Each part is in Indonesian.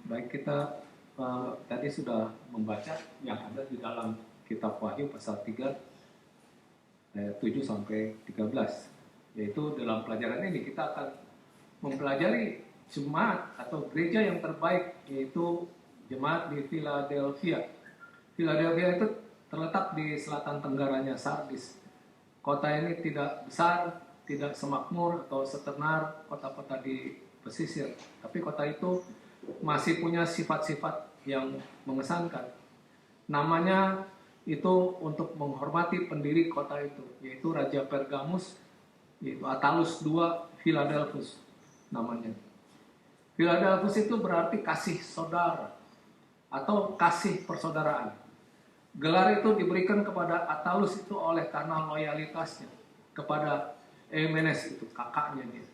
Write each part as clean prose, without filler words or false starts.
Baik, kita tadi sudah membaca yang ada di dalam kitab Wahyu pasal 3 ayat 7 sampai 13. Yaitu dalam pelajaran ini kita akan mempelajari jemaat atau gereja yang terbaik, yaitu jemaat di Philadelphia. Philadelphia itu terletak di selatan tenggaranya Sardis. Kota ini tidak besar, tidak semakmur atau setenar kota-kota di pesisir, tapi kota itu masih punya sifat-sifat yang mengesankan. Namanya itu untuk menghormati pendiri kota itu, yaitu Raja Pergamus, yaitu Attalus II Philadelphus namanya. Philadelphus itu berarti kasih saudara atau kasih persaudaraan. Gelar itu diberikan kepada Attalus itu oleh karena loyalitasnya kepada Eumenes, itu kakaknya dia.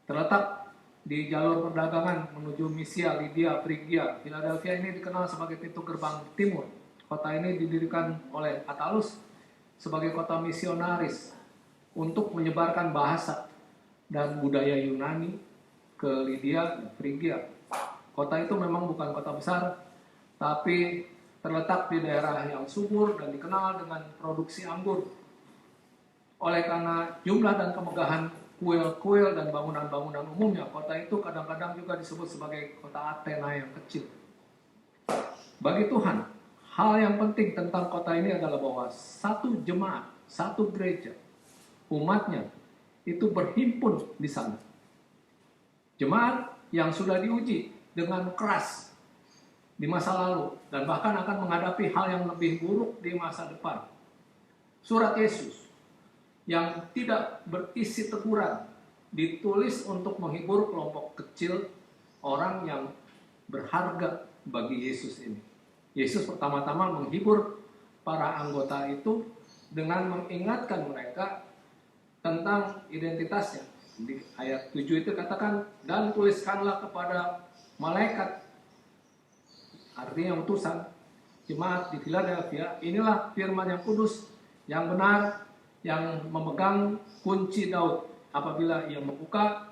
Terletak di jalur perdagangan menuju Misia, Lydia, Frigia. Philadelphia ini dikenal sebagai pintu gerbang timur. Kota ini didirikan oleh Attalus sebagai kota misionaris untuk menyebarkan bahasa dan budaya Yunani ke Lydia dan Frigia. Kota itu memang bukan kota besar, tapi terletak di daerah yang subur dan dikenal dengan produksi anggur. Oleh karena jumlah dan kemegahan kuil-kuil dan bangunan-bangunan umumnya, kota itu kadang-kadang juga disebut sebagai kota Athena yang kecil. Bagi Tuhan, hal yang penting tentang kota ini adalah bahwa satu jemaat, satu gereja, umatnya itu berhimpun di sana. Jemaat yang sudah diuji dengan keras di masa lalu dan bahkan akan menghadapi hal yang lebih buruk di masa depan. Surat Yesus yang tidak berisi teguran ditulis untuk menghibur kelompok kecil orang yang berharga bagi Yesus ini. Yesus pertama-tama menghibur para anggota itu dengan mengingatkan mereka tentang identitasnya. Di ayat 7 itu katakan, dan tuliskanlah kepada malaikat, artinya utusan jemaat di Philadelphia, inilah firman yang kudus, yang benar, yang memegang kunci Daud. Apabila ia membuka,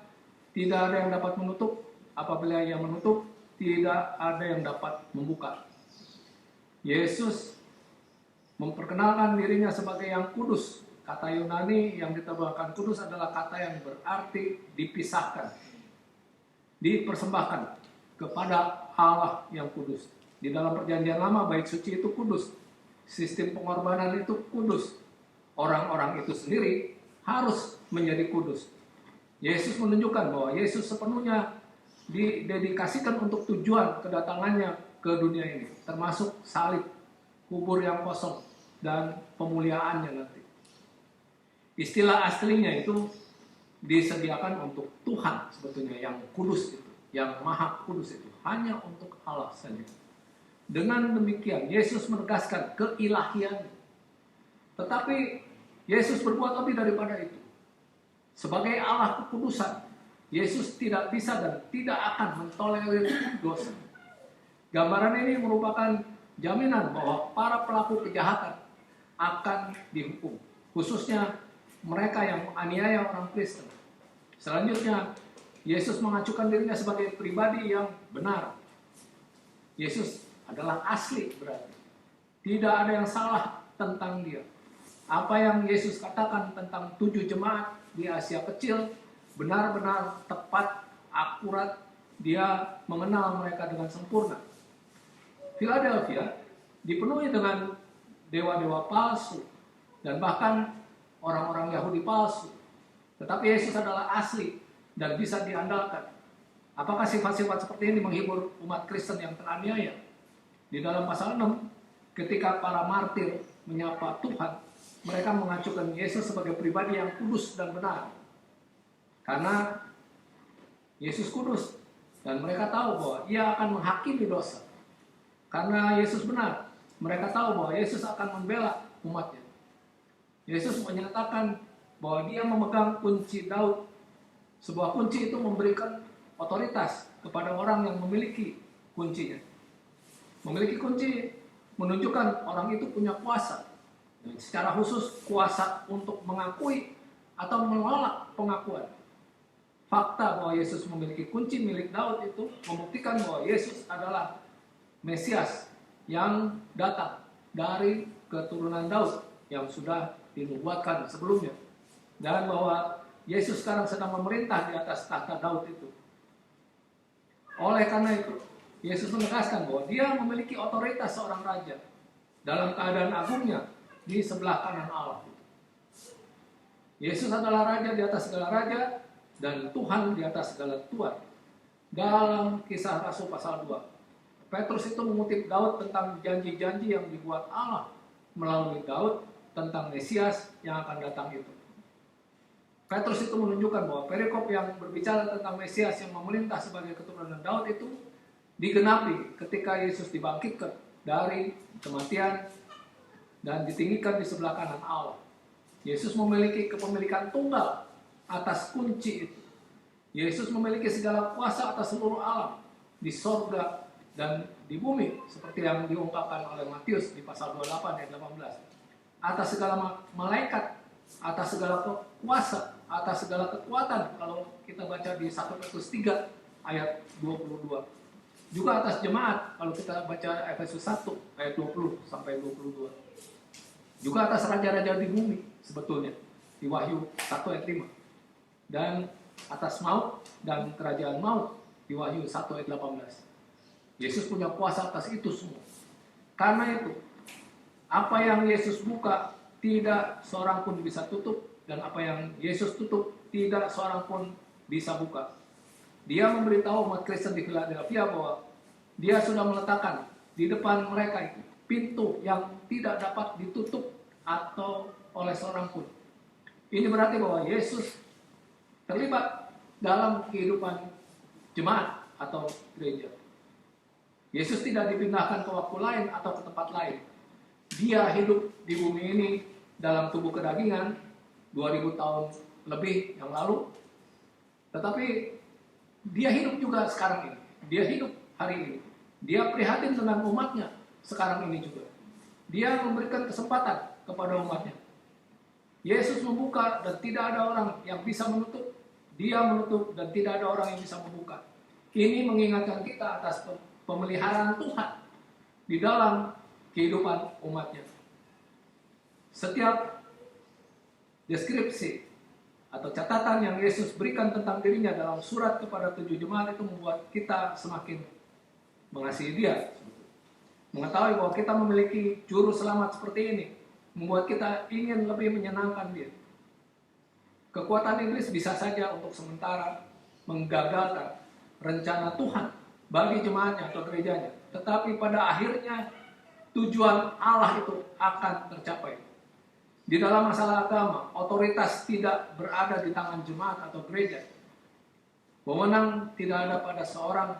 tidak ada yang dapat menutup. Apabila ia menutup, tidak ada yang dapat membuka. Yesus memperkenalkan dirinya sebagai yang kudus. Kata Yunani yang diterjemahkan kudus adalah kata yang berarti dipisahkan, dipersembahkan kepada Allah yang kudus. Di dalam perjanjian lama, bait suci itu kudus. Sistem pengorbanan itu kudus. Orang-orang itu sendiri harus menjadi kudus. Yesus menunjukkan bahwa Yesus sepenuhnya didedikasikan untuk tujuan kedatangannya ke dunia ini, termasuk salib, kubur yang kosong, dan pemuliaannya nanti. Istilah aslinya itu disediakan untuk Tuhan sebetulnya yang kudus itu, yang maha kudus itu, hanya untuk Allah saja. Dengan demikian Yesus menegaskan keilahiannya. Tetapi Yesus berbuat lebih daripada itu. Sebagai Allah kekudusan, Yesus tidak bisa dan tidak akan mentolerir dosa. Gambaran ini merupakan jaminan bahwa para pelaku kejahatan akan dihukum, khususnya mereka yang menganiaya orang Kristen. Selanjutnya, Yesus mengacukan dirinya sebagai pribadi yang benar. Yesus adalah asli berarti. Tidak ada yang salah tentang dia. Apa yang Yesus katakan tentang 7 jemaat di Asia Kecil benar-benar tepat, akurat. Dia mengenal mereka dengan sempurna. Philadelphia dipenuhi dengan dewa-dewa palsu dan bahkan orang-orang Yahudi palsu. Tetapi Yesus adalah asli dan bisa diandalkan. Apakah sifat-sifat seperti ini menghibur umat Kristen yang teraniaya? Di dalam pasal 6, ketika para martir menyapa Tuhan, mereka mengacukan Yesus sebagai pribadi yang kudus dan benar. Karena Yesus kudus dan mereka tahu bahwa ia akan menghakimi dosa. Karena Yesus benar, mereka tahu bahwa Yesus akan membela umatnya. Yesus menyatakan bahwa dia memegang kunci Daud. Sebuah kunci itu memberikan otoritas kepada orang yang memiliki kuncinya. Memiliki kunci menunjukkan orang itu punya kuasa. Dan secara khusus kuasa untuk mengakui atau menolak pengakuan. fakta bahwa Yesus memiliki kunci milik Daud itu membuktikan bahwa Yesus adalah Mesias yang datang dari keturunan Daud yang sudah dinubuatkan sebelumnya. Dan bahwa Yesus sekarang sedang memerintah di atas tahta Daud itu. Oleh karena itu, Yesus menegaskan bahwa dia memiliki otoritas seorang raja dalam keadaan agungnya di sebelah kanan Allah. Yesus adalah raja di atas segala raja dan Tuhan di atas segala Tuhan. Dalam Kisah Rasul pasal 2, Petrus itu mengutip Daud tentang janji-janji yang dibuat Allah melalui Daud tentang Mesias yang akan datang itu. Petrus itu menunjukkan bahwa perikop yang berbicara tentang Mesias yang memerintah sebagai keturunan Daud itu digenapi ketika Yesus dibangkitkan dari kematian dan ditinggikan di sebelah kanan Allah. Yesus memiliki kepemilikan tunggal atas kunci itu. Yesus memiliki segala kuasa atas seluruh alam di sorga dan di bumi, seperti yang diungkapkan oleh Matius di pasal 28 ayat 18. Atas segala malaikat, atas segala kuasa, atas segala kekuatan, kalau kita baca di 1 Petrus 3 ayat 22. Juga atas jemaat, kalau kita baca Efesus 1 ayat 20 sampai 22. Juga atas raja-raja di bumi sebetulnya di Wahyu 1 ayat 5. Dan atas maut dan kerajaan maut di Wahyu 1 ayat 18. Yesus punya kuasa atas itu semua. Karena itu, apa yang Yesus buka tidak seorang pun bisa tutup, dan apa yang Yesus tutup tidak seorang pun bisa buka. Dia memberitahu umat Kristen di Philadelphia bahwa dia sudah meletakkan di depan mereka itu pintu yang tidak dapat ditutup atau oleh seorang pun. Ini berarti bahwa Yesus terlibat dalam kehidupan jemaat atau gereja. Yesus tidak dipindahkan ke waktu lain atau ke tempat lain. Dia hidup di bumi ini dalam tubuh kedagingan 2000 tahun lebih yang lalu. Tetapi dia hidup juga sekarang ini. Dia hidup hari ini. Dia prihatin dengan umatnya sekarang ini juga. Dia memberikan kesempatan kepada umatnya. Yesus membuka dan tidak ada orang yang bisa menutup. Dia menutup dan tidak ada orang yang bisa membuka. Ini mengingatkan kita atas pemeliharaan Tuhan di dalam kehidupan umatnya. Setiap deskripsi atau catatan yang Yesus berikan tentang dirinya dalam surat kepada 7 jemaat itu membuat kita semakin mengasihi dia. Mengetahui bahwa kita memiliki juru selamat seperti ini membuat kita ingin lebih menyenangkan dia. Kekuatan iblis bisa saja untuk sementara menggagalkan rencana Tuhan bagi jemaatnya atau gerejanya. Tetapi pada akhirnya tujuan Allah itu akan tercapai. Di dalam masalah agama, otoritas tidak berada di tangan jemaat atau gereja. Wewenang tidak ada pada seorang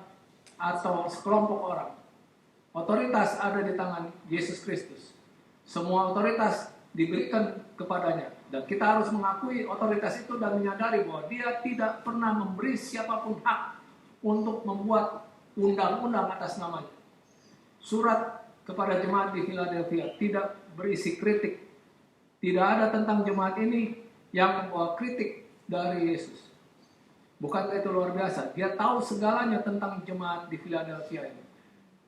atau sekelompok orang. Otoritas ada di tangan Yesus Kristus. Semua otoritas diberikan kepadanya. Dan kita harus mengakui otoritas itu dan menyadari bahwa dia tidak pernah memberi siapapun hak untuk membuat undang-undang atas namanya. Surat kepada jemaat di Philadelphia tidak berisi kritik. Tidak ada tentang jemaat ini yang membawa kritik dari Yesus. Bukankah itu luar biasa? Dia tahu segalanya tentang jemaat di Philadelphia ini.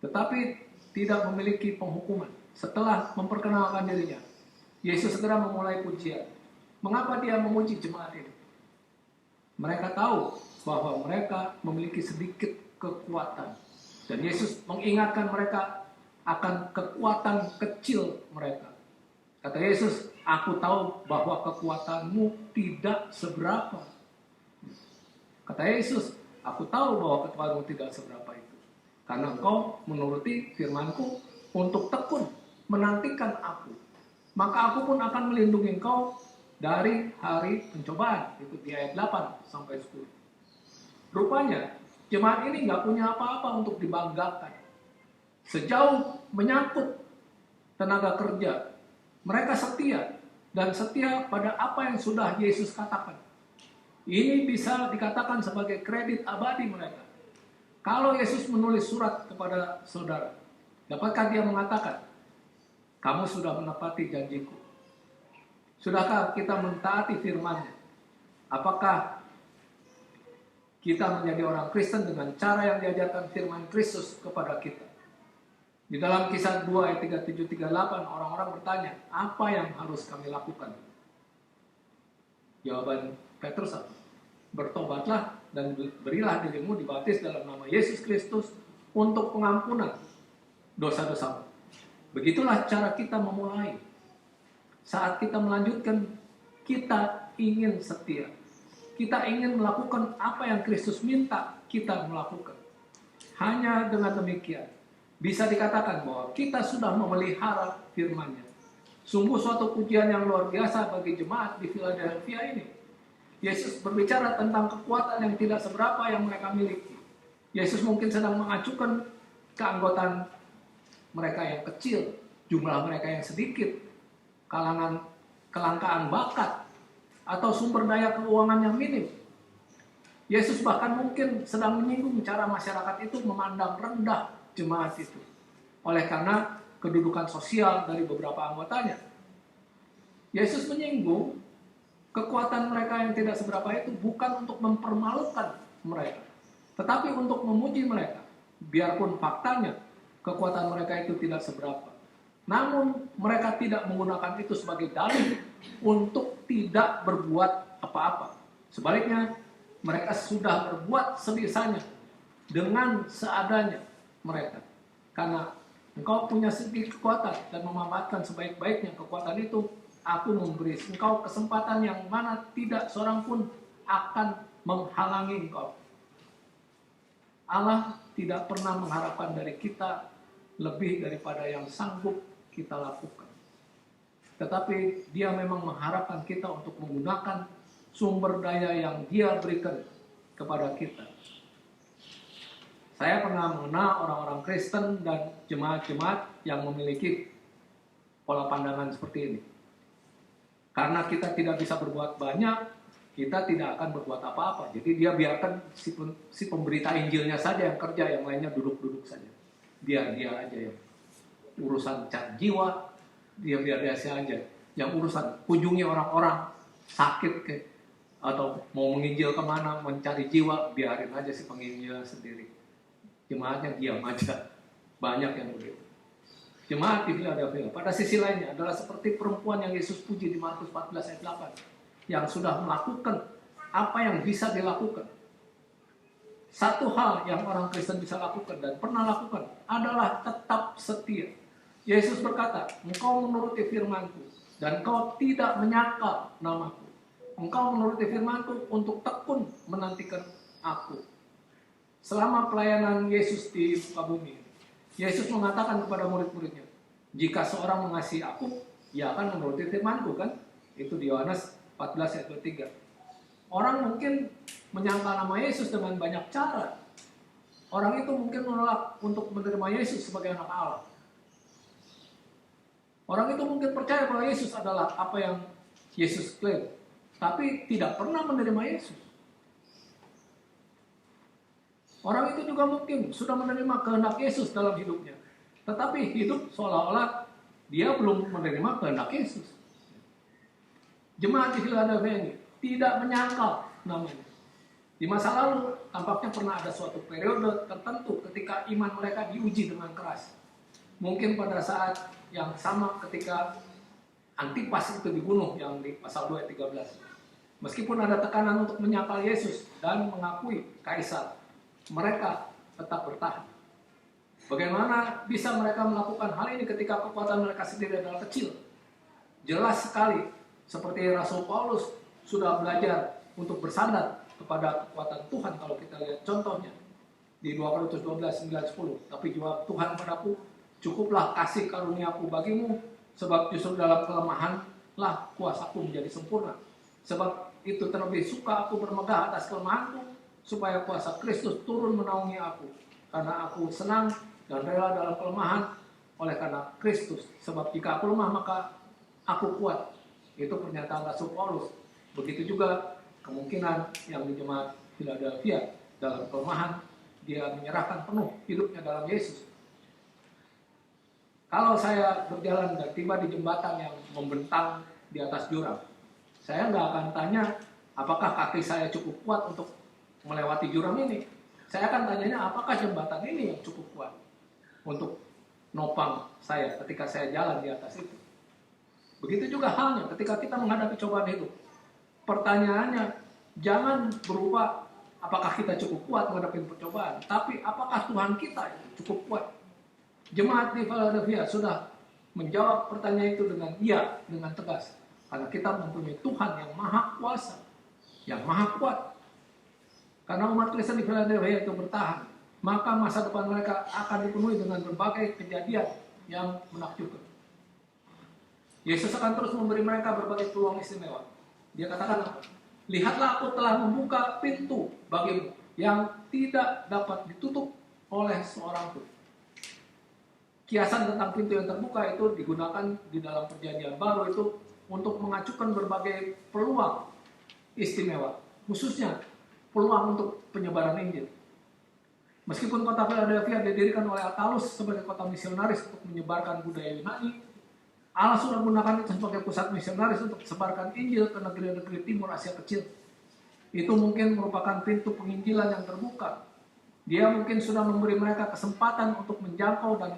Tetapi tidak memiliki penghukuman. Setelah memperkenalkan dirinya, Yesus segera memulai pujian. Mengapa dia memuji jemaat ini? Mereka tahu bahwa mereka memiliki sedikit kekuatan. Dan Yesus mengingatkan mereka akan kekuatan kecil mereka. Kata Yesus, aku tahu bahwa kekuatanmu tidak seberapa. Kata Yesus, aku tahu bahwa kekuatanmu tidak seberapa itu. Karena engkau menuruti firmanku untuk tekun menantikan aku. Maka aku pun akan melindungi engkau dari hari pencobaan. Itu di ayat 8 sampai 10. Rupanya jemaat ini nggak punya apa-apa untuk dibanggakan. Sejauh menyangkut tenaga kerja, mereka setia dan setia pada apa yang sudah Yesus katakan. Ini bisa dikatakan sebagai kredit abadi mereka. Kalau Yesus menulis surat kepada saudara, dapatkah dia mengatakan, kamu sudah menepati janjiku? Sudahkah kita mentaati firman-Nya? Apakah kita menjadi orang Kristen dengan cara yang diajarkan firman Kristus kepada kita. Di dalam Kisah 2 ayat 37-38 orang-orang bertanya, apa yang harus kami lakukan? Jawaban Petrus apa? Bertobatlah dan berilah dirimu dibaptis dalam nama Yesus Kristus untuk pengampunan dosa-dosamu. Begitulah cara kita memulai. Saat kita melanjutkan, kita ingin setia. Kita ingin melakukan apa yang Kristus minta kita melakukan. Hanya dengan demikian, bisa dikatakan bahwa kita sudah memelihara firman-Nya. Sungguh suatu pujian yang luar biasa bagi jemaat di Philadelphia ini. Yesus berbicara tentang kekuatan yang tidak seberapa yang mereka miliki. Yesus mungkin sedang mengacukan keanggotaan mereka yang kecil, jumlah mereka yang sedikit, kelangkaan bakat, atau sumber daya keuangan yang minim. Yesus bahkan mungkin sedang menyinggung cara masyarakat itu memandang rendah jemaat itu, oleh karena kedudukan sosial dari beberapa anggotanya. Yesus menyinggung kekuatan mereka yang tidak seberapa itu bukan untuk mempermalukan mereka, tetapi untuk memuji mereka, biarpun faktanya kekuatan mereka itu tidak seberapa. Namun mereka tidak menggunakan itu sebagai dalih untuk tidak berbuat apa-apa. Sebaliknya, mereka sudah berbuat sebisanya dengan seadanya mereka. Karena engkau punya sedikit kekuatan dan memanfaatkan sebaik-baiknya kekuatan itu, aku memberi engkau kesempatan yang mana tidak seorang pun akan menghalangi engkau. Allah tidak pernah mengharapkan dari kita lebih daripada yang sanggup kita lakukan. Tetapi dia memang mengharapkan kita untuk menggunakan sumber daya yang dia berikan kepada kita. Saya pernah mengenal orang-orang Kristen dan jemaat-jemaat yang memiliki pola pandangan seperti ini. Karena kita tidak bisa berbuat banyak, kita tidak akan berbuat apa-apa. Jadi dia biarkan si pemberita Injilnya saja yang kerja, yang lainnya duduk-duduk saja. Biar dia aja yang urusan cat jiwa, biar dia saja. Yang urusan kunjungi orang-orang sakit atau mau menginjil kemana, mencari jiwa, biarin aja si penginjil sendiri. Jemaatnya diam aja. Banyak yang begitu. Jemaat di Philadelphia pada sisi lainnya adalah seperti perempuan yang Yesus puji di Markus 14 ayat 8, yang sudah melakukan apa yang bisa dilakukan. Satu hal yang orang Kristen bisa lakukan dan pernah lakukan adalah tetap setia. Yesus berkata, engkau menuruti firman-Ku dan engkau tidak menyangkal nama-Ku. Engkau menuruti firman-Ku untuk tekun menantikan Aku. Selama pelayanan Yesus di muka bumi, Yesus mengatakan kepada murid-muridnya, jika seorang mengasihi Aku, ia akan menuruti firman-Ku, kan? Itu di Yohanes 14 ayat 23. Orang mungkin menyangkal nama Yesus dengan banyak cara. Orang itu mungkin menolak untuk menerima Yesus sebagai anak Allah. Orang itu mungkin percaya bahwa Yesus adalah apa yang Yesus klaim, tapi tidak pernah menerima Yesus. Orang itu juga mungkin sudah menerima kehendak Yesus dalam hidupnya, tetapi hidup seolah-olah dia belum menerima kehendak Yesus. Jemaat di Philadelphia ini tidak menyangkal namanya. Di masa lalu tampaknya pernah ada suatu periode tertentu ketika iman mereka diuji dengan keras. Mungkin pada saat yang sama ketika Antipas itu dibunuh yang di pasal 2 ayat 13. Meskipun ada tekanan untuk menyangkal Yesus dan mengakui kaisar, mereka tetap bertahan. Bagaimana bisa mereka melakukan hal ini ketika kekuatan mereka sendiri adalah kecil? Jelas sekali, seperti Rasul Paulus sudah belajar untuk bersandar kepada kekuatan Tuhan. Kalau kita lihat contohnya di 2 Korintus 12, 9, 10. Tapi jawab Tuhan padaku, cukuplah kasih karuniaku bagimu, sebab justru dalam kelemahanlah kuasaku menjadi sempurna. Sebab itu terlebih suka aku bermegah atas kelemahanku, supaya kuasa Kristus turun menaungi aku. Karena aku senang dan rela dalam kelemahan, oleh karena Kristus. Sebab jika aku lemah, maka aku kuat. Itu pernyataan Rasul Paulus. Begitu juga kemungkinan yang di jemaat Philadelphia, dalam kelemahan dia menyerahkan penuh hidupnya dalam Yesus. Kalau saya berjalan dan tiba di jembatan yang membentang di atas jurang, saya nggak akan tanya apakah kaki saya cukup kuat untuk melewati jurang ini, saya akan tanyanya apakah jembatan ini yang cukup kuat untuk nopang saya ketika saya jalan di atas itu. Begitu juga halnya ketika kita menghadapi cobaan hidup. Pertanyaannya jangan berupa apakah kita cukup kuat menghadapi percobaan, tapi apakah Tuhan kita cukup kuat. Jemaat di Philadelphia sudah menjawab pertanyaan itu dengan iya, dengan tegas. Karena kita mempunyai Tuhan yang maha kuasa, yang maha kuat. Karena umat Kristen di Philadelphia itu bertahan, maka masa depan mereka akan dipenuhi dengan berbagai kejadian yang menakjubkan. Yesus akan terus memberi mereka berbagai peluang istimewa. Dia katakan, lihatlah aku telah membuka pintu bagimu yang tidak dapat ditutup oleh seorang pun. Kiasan tentang pintu yang terbuka itu digunakan di dalam perjanjian baru itu untuk mengajukan berbagai peluang istimewa, khususnya peluang untuk penyebaran Injil. Meskipun kota Philadelphia didirikan oleh Attalus sebagai kota misionaris untuk menyebarkan budaya Yunani, Allah sudah menggunakan itu sebagai pusat misionaris untuk sebarkan Injil ke negeri-negeri timur Asia kecil. Itu mungkin merupakan pintu penginjilan yang terbuka. Dia mungkin sudah memberi mereka kesempatan untuk menjangkau dan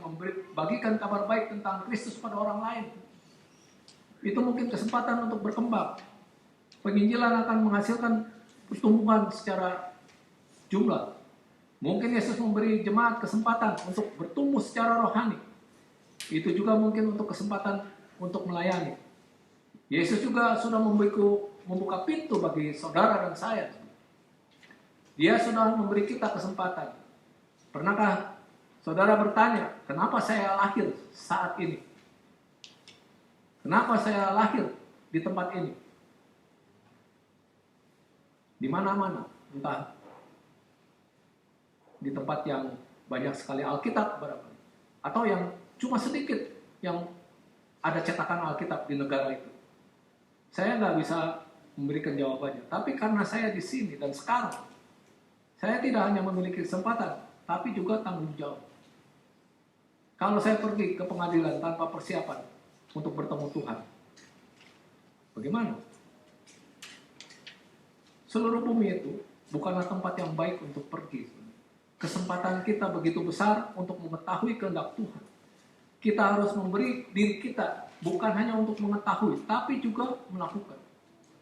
bagikan kabar baik tentang Kristus pada orang lain. Itu mungkin kesempatan untuk berkembang. Penginjilan akan menghasilkan pertumbuhan secara jumlah. Mungkin Yesus memberi jemaat kesempatan untuk bertumbuh secara rohani. Itu juga mungkin untuk kesempatan untuk melayani. Yesus juga sudah membuka pintu bagi saudara dan saya. Dia sudah memberi kita kesempatan. Pernahkah saudara bertanya, kenapa saya lahir saat ini? Kenapa saya lahir di tempat ini? Di mana-mana, entah di tempat yang banyak sekali Alkitab barangkali, atau yang cuma sedikit yang ada cetakan Alkitab di negara itu. Saya nggak bisa memberikan jawabannya, tapi karena saya di sini dan sekarang, saya tidak hanya memiliki kesempatan, tapi juga tanggung jawab. Kalau saya pergi ke pengadilan tanpa persiapan untuk bertemu Tuhan, bagaimana? Seluruh bumi itu bukanlah tempat yang baik untuk pergi. Kesempatan kita begitu besar untuk mengetahui kehendak Tuhan. Kita harus memberi diri kita bukan hanya untuk mengetahui, tapi juga melakukan.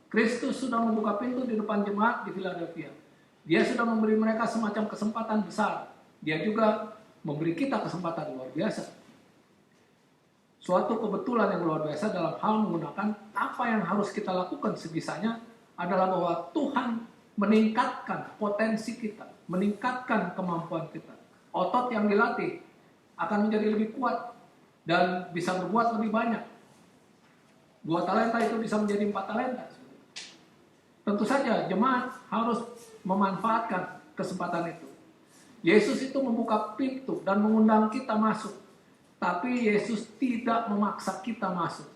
Kristus sudah membuka pintu di depan jemaat di Philadelphia. Dia sudah memberi mereka semacam kesempatan besar. Dia juga memberi kita kesempatan luar biasa. Suatu kebetulan yang luar biasa dalam hal menggunakan apa yang harus kita lakukan sebisanya adalah bahwa Tuhan meningkatkan potensi kita, meningkatkan kemampuan kita. Otot yang dilatih akan menjadi lebih kuat dan bisa berbuat lebih banyak. 2 talenta itu bisa menjadi 4 talenta. Tentu saja jemaat harus memanfaatkan kesempatan itu. Yesus itu membuka pintu dan mengundang kita masuk. Tapi Yesus tidak memaksa kita masuk.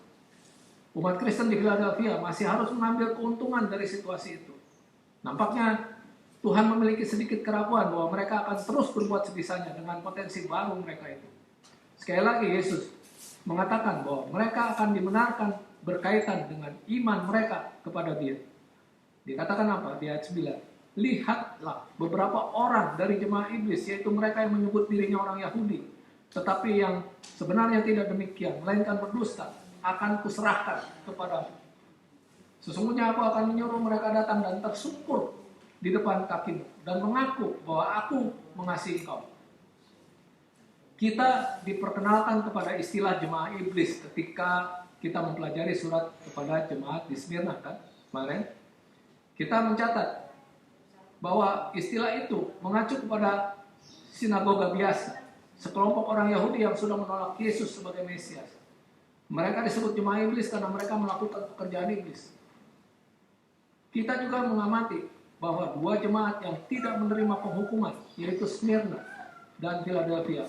Umat Kristen di Philadelphia masih harus mengambil keuntungan dari situasi itu. Nampaknya Tuhan memiliki sedikit keraguan bahwa mereka akan terus berbuat sebisanya dengan potensi baru mereka itu. Sekali lagi Yesus mengatakan bahwa mereka akan dibenarkan berkaitan dengan iman mereka kepada Dia. Dikatakan apa? Di ayat 9. Lihatlah beberapa orang dari jemaah iblis, yaitu mereka yang menyebut dirinya orang Yahudi, tetapi yang sebenarnya tidak demikian, melainkan berdusta, akan kuserahkan kepadamu. Sesungguhnya aku akan menyuruh mereka datang dan tersungkur di depan kakimu dan mengaku bahwa aku mengasihi engkau. Kita diperkenalkan kepada istilah jemaah iblis ketika kita mempelajari surat kepada jemaat di Smyrna kan kemarin. Kita mencatat bahwa istilah itu mengacu kepada sinagoga biasa, sekelompok orang Yahudi yang sudah menolak Yesus sebagai Mesias. Mereka disebut jemaah iblis karena mereka melakukan pekerjaan iblis. Kita juga mengamati bahwa 2 jemaat yang tidak menerima penghukuman, yaitu Smyrna dan Philadelphia,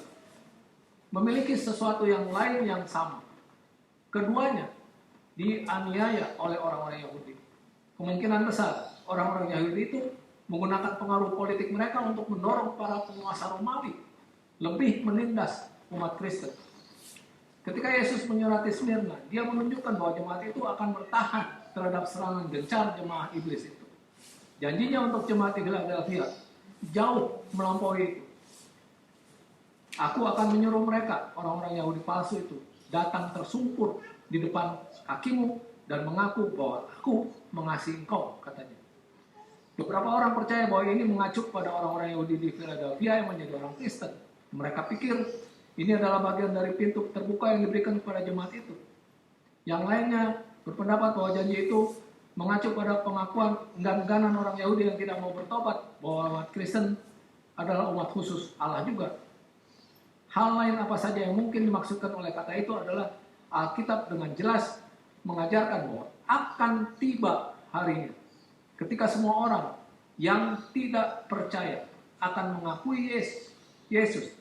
memiliki sesuatu yang lain yang sama. Keduanya dianiaya oleh orang-orang Yahudi. Kemungkinan besar orang-orang Yahudi itu menggunakan pengaruh politik mereka untuk mendorong para penguasa Romawi lebih menindas umat Kristen. Ketika Yesus menyurati Smyrna, dia menunjukkan bahwa jemaat itu akan bertahan terhadap serangan gencar jemaah iblis itu. Janjinya untuk jemaat di Philadelphia jauh melampaui itu. Aku akan menyuruh mereka, orang-orang Yahudi palsu itu, datang tersungkur di depan kakimu dan mengaku bahwa aku mengasihi engkau, katanya. Beberapa orang percaya bahwa ini mengacu pada orang-orang Yahudi di Philadelphia yang menjadi orang Kristen. Mereka pikir ini adalah bagian dari pintu terbuka yang diberikan kepada jemaat itu. Yang lainnya berpendapat bahwa janji itu mengacu pada pengakuan enggan-engganan orang Yahudi yang tidak mau bertobat bahwa umat Kristen adalah umat khusus Allah juga. Hal lain apa saja yang mungkin dimaksudkan oleh kata itu adalah Alkitab dengan jelas mengajarkan bahwa akan tiba harinya ketika semua orang yang tidak percaya akan mengakui Yesus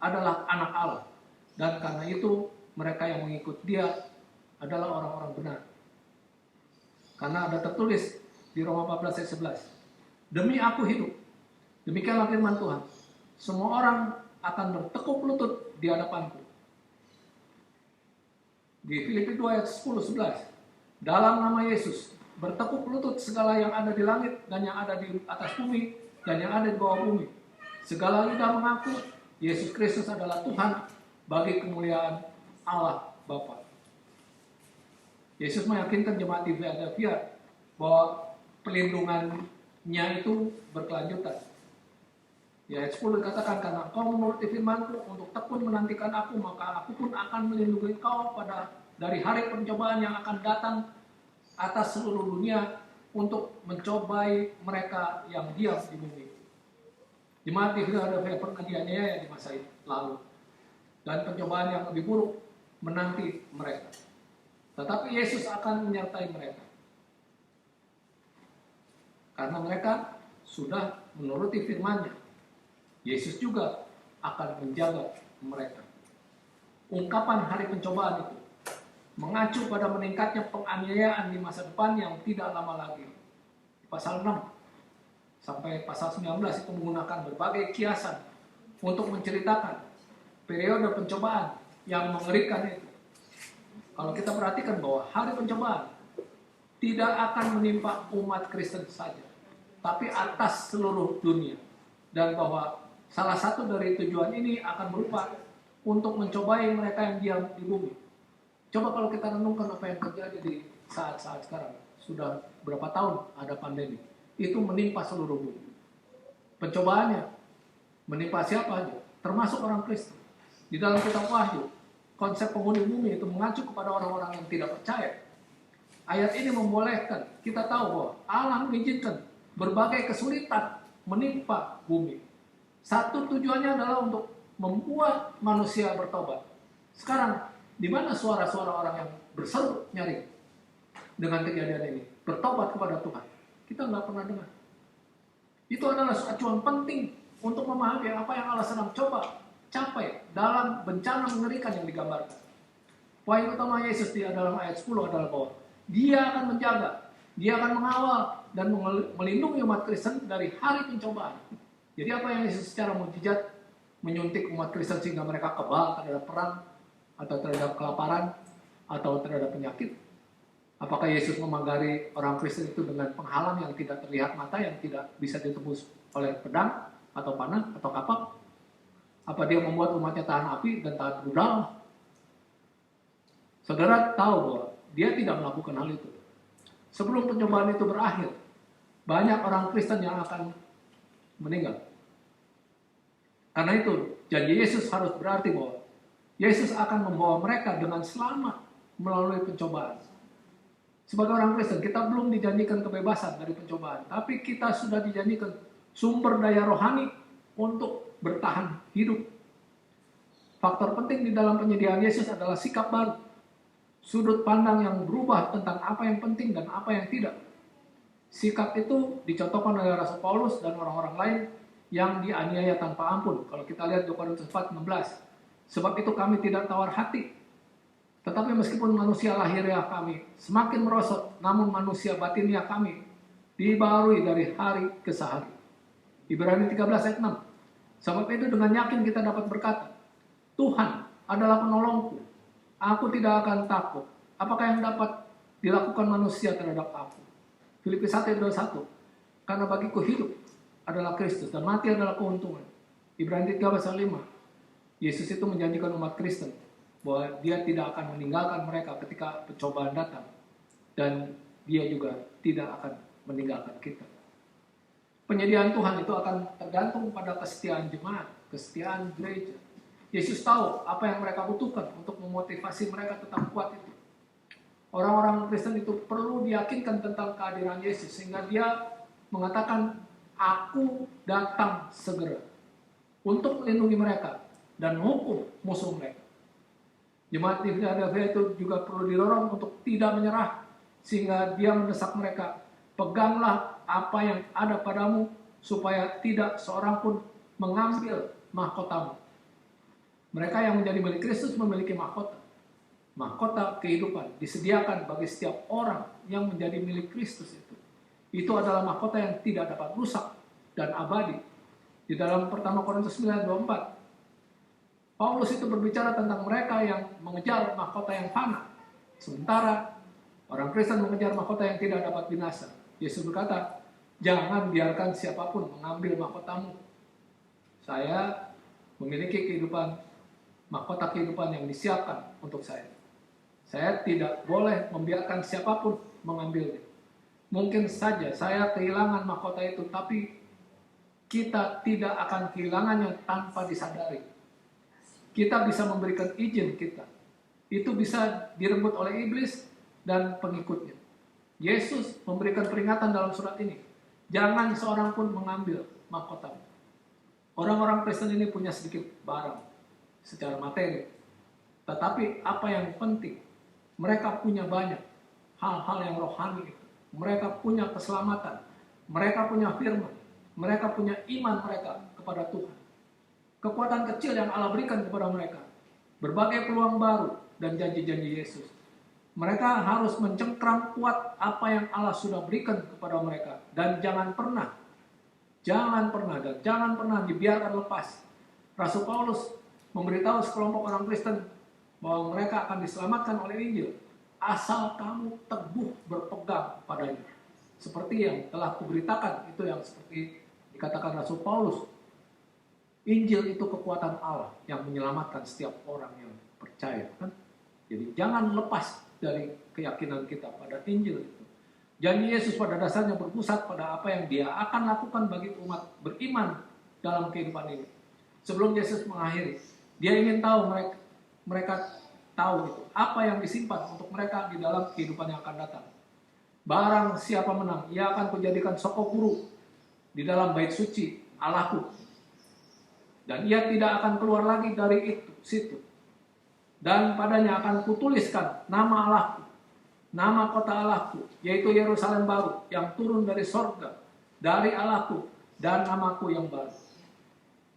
adalah anak Allah, dan karena itu mereka yang mengikut Dia adalah orang-orang benar. Karena ada tertulis di Roma 14 ayat 11, demi aku hidup, demikianlah firman Tuhan, semua orang akan bertekuk lutut di hadapanku. Di Filipi 2 ayat 10-11, dalam nama Yesus bertekuk lutut segala yang ada di langit dan yang ada di atas bumi dan yang ada di bawah bumi. Segala lidah mengaku Yesus Kristus adalah Tuhan bagi kemuliaan Allah Bapa. Yesus meyakinkan jemaat di Philadelphia bahwa pelindungannya itu berkelanjutan. Di ayat 10 dikatakan, karena engkau menuruti firman-Ku untuk tekun menantikan aku, maka aku pun akan melindungi engkau dari hari pencobaan yang akan datang atas seluruh dunia untuk mencobai mereka yang diam di bumi. Jemaat di Philadelphia pernah dianiaya di masa lalu, dan pencobaan yang lebih buruk menanti mereka. Tetapi Yesus akan menyertai mereka, karena mereka sudah menuruti firman-Nya. Yesus juga akan menjaga mereka. Ungkapan hari pencobaan itu mengacu pada meningkatnya penganiayaan di masa depan yang tidak lama lagi. Pasal 6 sampai pasal 19 itu menggunakan berbagai kiasan untuk menceritakan periode pencobaan yang mengerikan itu. Kalau kita perhatikan bahwa hari pencobaan tidak akan menimpa umat Kristen saja, tapi atas seluruh dunia. Dan bahwa salah satu dari tujuan ini akan berupa untuk mencobai mereka yang diam di bumi. Coba kalau kita renungkan apa yang terjadi di saat-saat sekarang. Sudah berapa tahun ada pandemi. Itu menimpa seluruh bumi. Pencobaannya menimpa siapa aja, termasuk orang Kristen. Di dalam kitab Wahyu, konsep penghuni bumi itu mengacu kepada orang-orang yang tidak percaya. Ayat ini membolehkan kita tahu bahwa Allah mengizinkan berbagai kesulitan menimpa bumi. Satu tujuannya adalah untuk membuat manusia bertobat. Sekarang, di mana suara-suara orang yang berseru nyaring dengan kejadian ini? Bertobat kepada Tuhan. Kita nggak pernah dengar. Itu adalah acuan penting untuk memahami apa yang Allah sedang coba capai dalam bencana mengerikan yang digambarkan. Poin utama Yesus di dalam ayat 10 adalah bahwa Dia akan menjaga, Dia akan mengawal dan melindungi umat Kristen dari hari pencobaan. Jadi apa yang Yesus secara mukjizat menyuntik umat Kristen sehingga mereka kebal terhadap perang atau terhadap kelaparan atau terhadap penyakit? Apakah Yesus memagari orang Kristen itu dengan penghalang yang tidak terlihat mata, yang tidak bisa ditembus oleh pedang atau panah atau kapak? Apa Dia membuat umatnya tahan api dan tahan rudal? Saudara tahu bahwa Dia tidak melakukan hal itu. Sebelum pencobaan itu berakhir, banyak orang Kristen yang akan meninggal. Karena itu, janji Yesus harus berarti bahwa Yesus akan membawa mereka dengan selamat melalui pencobaan. Sebagai orang Kristen, kita belum dijanjikan kebebasan dari pencobaan, tapi kita sudah dijanjikan sumber daya rohani untuk bertahan hidup. Faktor penting di dalam penyediaan Yesus adalah sikap baru. Sudut pandang yang berubah tentang apa yang penting dan apa yang tidak. Sikap itu dicontohkan oleh Rasul Paulus dan orang-orang lain yang dianiaya tanpa ampun. Kalau kita lihat 2 Korintus 4:16. Sebab itu kami tidak tawar hati. Tetapi meskipun manusia lahiriah kami semakin merosot, namun manusia batiniah kami dibaharui dari hari ke hari. Ibrani 13 ayat 6. Sebab itu dengan yakin kita dapat berkata, Tuhan adalah penolongku. Aku tidak akan takut. Apakah yang dapat dilakukan manusia terhadap aku? Filipi 1:21. Karena bagiku hidup adalah Kristus dan mati adalah keuntungan. Ibrani 3 pasal 5. Yesus itu menjanjikan umat Kristen bahwa dia tidak akan meninggalkan mereka ketika pencobaan datang. Dan dia juga tidak akan meninggalkan kita. Penyediaan Tuhan itu akan tergantung pada kesetiaan jemaat, kesetiaan gereja. Yesus tahu apa yang mereka butuhkan untuk memotivasi mereka tetap kuat itu. Orang-orang Kristen itu perlu diyakinkan tentang kehadiran Yesus sehingga dia mengatakan, aku datang segera untuk melindungi mereka dan hukum musuh mereka. Jemaat di Philadelphia itu juga perlu didorong untuk tidak menyerah sehingga dia mendesak mereka, peganglah apa yang ada padamu supaya tidak seorang pun mengambil mahkotamu. Mereka yang menjadi milik Kristus memiliki mahkota. Mahkota kehidupan disediakan bagi setiap orang yang menjadi milik Kristus itu. Itu adalah mahkota yang tidak dapat rusak dan abadi. Di dalam pertama Korintus 9:24, Paulus itu berbicara tentang mereka yang mengejar mahkota yang fana. Sementara orang Kristen mengejar mahkota yang tidak dapat binasa. Yesus berkata, jangan biarkan siapapun mengambil mahkotamu. Saya memiliki kehidupan, mahkota kehidupan yang disiapkan untuk saya. Saya tidak boleh membiarkan siapapun mengambilnya. Mungkin saja saya kehilangan mahkota itu, tapi kita tidak akan kehilangannya tanpa disadari. Kita bisa memberikan izin kita. Itu bisa direbut oleh iblis dan pengikutnya. Yesus memberikan peringatan dalam surat ini. Jangan seorang pun mengambil mahkotamu. Orang-orang Kristen ini punya sedikit barang secara materi. Tetapi apa yang penting, mereka punya banyak hal-hal yang rohani itu. Mereka punya keselamatan. Mereka punya firman. Mereka punya iman mereka kepada Tuhan. Kekuatan kecil yang Allah berikan kepada mereka. Berbagai peluang baru dan janji-janji Yesus. Mereka harus mencengkram kuat apa yang Allah sudah berikan kepada mereka. Dan jangan pernah dibiarkan lepas. Rasul Paulus memberitahu sekelompok orang Kristen bahwa mereka akan diselamatkan oleh Injil asal kamu teguh berpegang padanya. Seperti yang telah kuberitakan, itu yang seperti dikatakan Rasul Paulus. Injil itu kekuatan Allah yang menyelamatkan setiap orang yang percaya, kan? Jadi jangan lepas dari keyakinan kita pada Injil itu. Janji Yesus pada dasarnya berpusat pada apa yang dia akan lakukan bagi umat beriman dalam kehidupan ini. Sebelum Yesus mengakhiri, dia ingin tahu mereka tahu itu apa yang disimpan untuk mereka di dalam kehidupan yang akan datang. Barang siapa menang, ia akan kujadikan soko guru di dalam bait suci Allahku. Dan ia tidak akan keluar lagi dari situ. Dan padanya akan kutuliskan nama Allahku, nama kota Allahku, yaitu Yerusalem baru yang turun dari sorga, dari Allahku, dan namaku yang baru.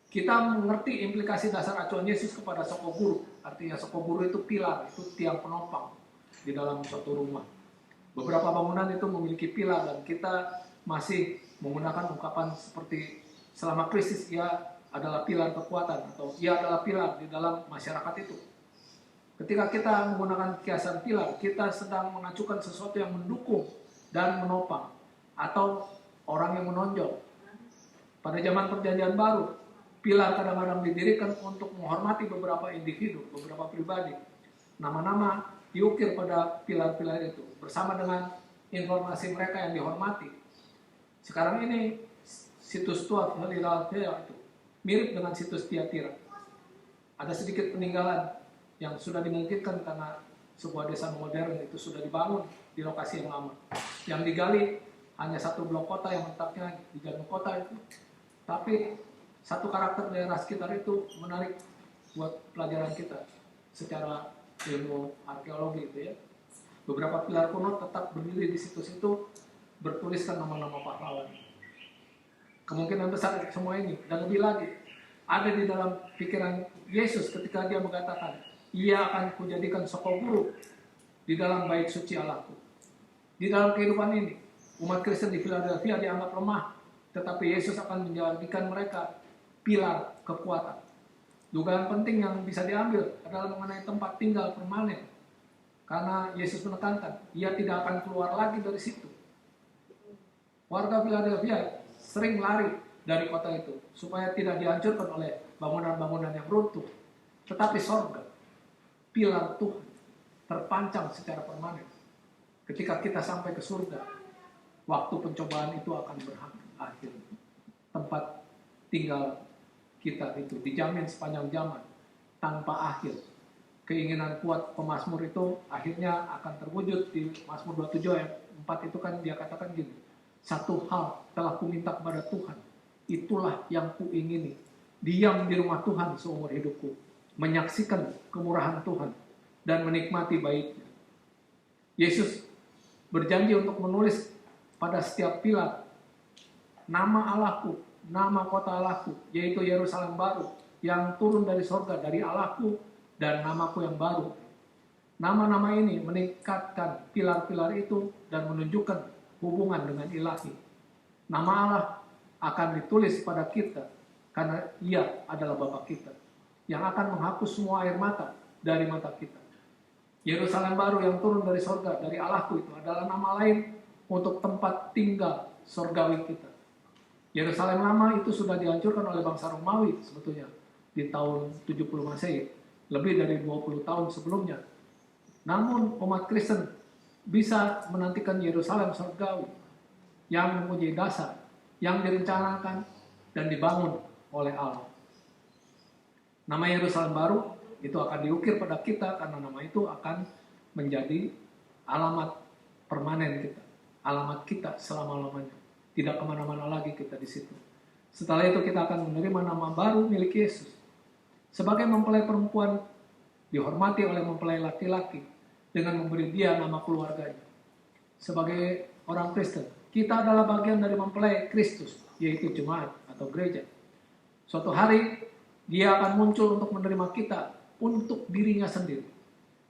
Kita mengerti implikasi dasar acuan Yesus kepada soko guru. Artinya soko guru itu pilar, itu tiang penopang di dalam suatu rumah. Beberapa bangunan itu memiliki pilar dan kita masih menggunakan ungkapan seperti selama krisis ia adalah pilar kekuatan atau ia adalah pilar di dalam masyarakat itu. Ketika kita menggunakan kiasan pilar, kita sedang mengacukan sesuatu yang mendukung dan menopang atau orang yang menonjol. Pada zaman Perjanjian Baru, pilar kadang-kadang didirikan untuk menghormati beberapa individu, beberapa pribadi. Nama-nama diukir pada pilar-pilar itu bersama dengan informasi mereka yang dihormati. Sekarang ini situs tua Philadelphia itu mirip dengan situs Tiatira. Ada sedikit peninggalan yang sudah dimungkinkan karena sebuah desa modern itu sudah dibangun di lokasi yang lama. Yang digali hanya satu blok kota yang letaknya di jantung kota itu. Tapi satu karakter daerah sekitar itu menarik buat pelajaran kita secara ilmu arkeologi itu ya. Beberapa pilar kuno tetap berdiri di situs itu bertuliskan nama-nama pahlawan. Kemungkinan besar semua ini dan lebih lagi ada di dalam pikiran Yesus ketika dia mengatakan, ia akan kujadikan soko guru di dalam bait suci Allahku. Di dalam kehidupan ini, umat Kristen di Philadelphia dianggap lemah, tetapi Yesus akan menjadikan mereka pilar kekuatan. Dugaan penting yang bisa diambil adalah mengenai tempat tinggal permanen. Karena Yesus menekankan, ia tidak akan keluar lagi dari situ. Warga Philadelphia sering lari dari kota itu supaya tidak dihancurkan oleh bangunan-bangunan yang runtuh. Tetapi sorga, pilar Tuhan, terpancang secara permanen. Ketika kita sampai ke surga, waktu pencobaan itu akan berakhir. Tempat tinggal kita itu dijamin sepanjang zaman, tanpa akhir. Keinginan kuat pemazmur itu akhirnya akan terwujud di Mazmur 27 ayat 4 itu kan dia katakan gini, satu hal telah kuminta kepada Tuhan, itulah yang kuingini, diam di rumah Tuhan seumur hidupku, menyaksikan kemurahan Tuhan dan menikmati baiknya. Yesus berjanji untuk menulis pada setiap pilar nama Allahku, nama kota Allahku, yaitu Yerusalem baru yang turun dari sorga, dari Allahku, dan namaku yang baru. Nama-nama ini meningkatkan pilar-pilar itu dan menunjukkan hubungan dengan ilahi. Nama Allah akan ditulis pada kita karena Ia adalah Bapa kita yang akan menghapus semua air mata dari mata kita. Yerusalem baru yang turun dari sorga, dari Allahku itu adalah nama lain untuk tempat tinggal sorgawi kita. Yerusalem lama itu sudah dihancurkan oleh bangsa Romawi sebetulnya di tahun 70 Masehi, lebih dari 20 tahun sebelumnya. Namun umat Kristen bisa menantikan Yerusalem surgawi yang mempunyai dasar, yang direncanakan dan dibangun oleh Allah. Nama Yerusalem baru itu akan diukir pada kita karena nama itu akan menjadi alamat permanen kita, alamat kita selama-lamanya. Tidak kemana-mana lagi kita di situ. Setelah itu kita akan menerima nama baru milik Yesus. Sebagai mempelai perempuan dihormati oleh mempelai laki-laki dengan memberi dia nama keluarganya. Sebagai orang Kristen, kita adalah bagian dari mempelai Kristus, yaitu jemaat atau gereja. Suatu hari dia akan muncul untuk menerima kita untuk dirinya sendiri.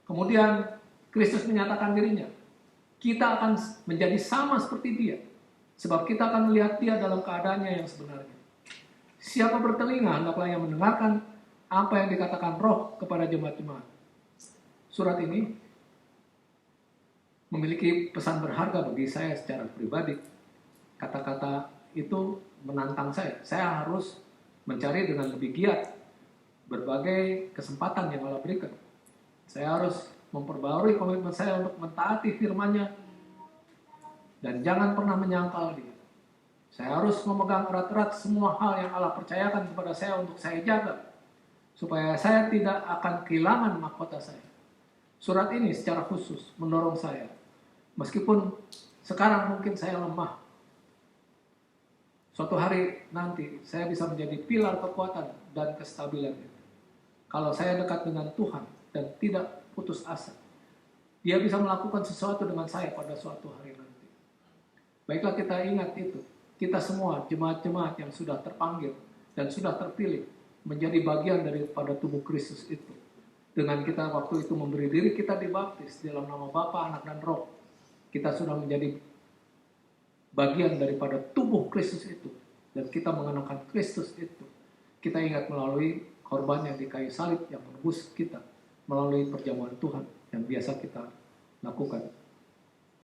Kemudian Kristus menyatakan dirinya. Kita akan menjadi sama seperti dia, sebab kita akan melihat dia dalam keadaannya yang sebenarnya. Siapa bertelinga hendaklah yang mendengarkan apa yang dikatakan Roh kepada jemaat-jemaat. Surat ini memiliki pesan berharga bagi saya secara pribadi. Kata-kata itu menantang saya. Saya harus mencari dengan lebih giat berbagai kesempatan yang Allah berikan. Saya harus memperbarui komitmen saya untuk mentaati firman-Nya dan jangan pernah menyangkal dia. Saya harus memegang erat-erat semua hal yang Allah percayakan kepada saya untuk saya jaga, supaya saya tidak akan kehilangan mahkota saya. Surat ini secara khusus mendorong saya, meskipun sekarang mungkin saya lemah, suatu hari nanti saya bisa menjadi pilar kekuatan dan kestabilan itu. Kalau saya dekat dengan Tuhan dan tidak putus asa, Dia bisa melakukan sesuatu dengan saya pada suatu hari nanti. Baiklah kita ingat itu. Kita semua jemaat-jemaat yang sudah terpanggil dan sudah terpilih menjadi bagian daripada tubuh Kristus itu. Dengan kita waktu itu memberi diri kita dibaptis dalam nama Bapa, Anak, dan Roh. Kita sudah menjadi bagian daripada tubuh Kristus itu. Dan kita mengenakan Kristus itu. Kita ingat melalui korban yang di kayu salib yang menebus kita. Melalui perjamuan Tuhan yang biasa kita lakukan.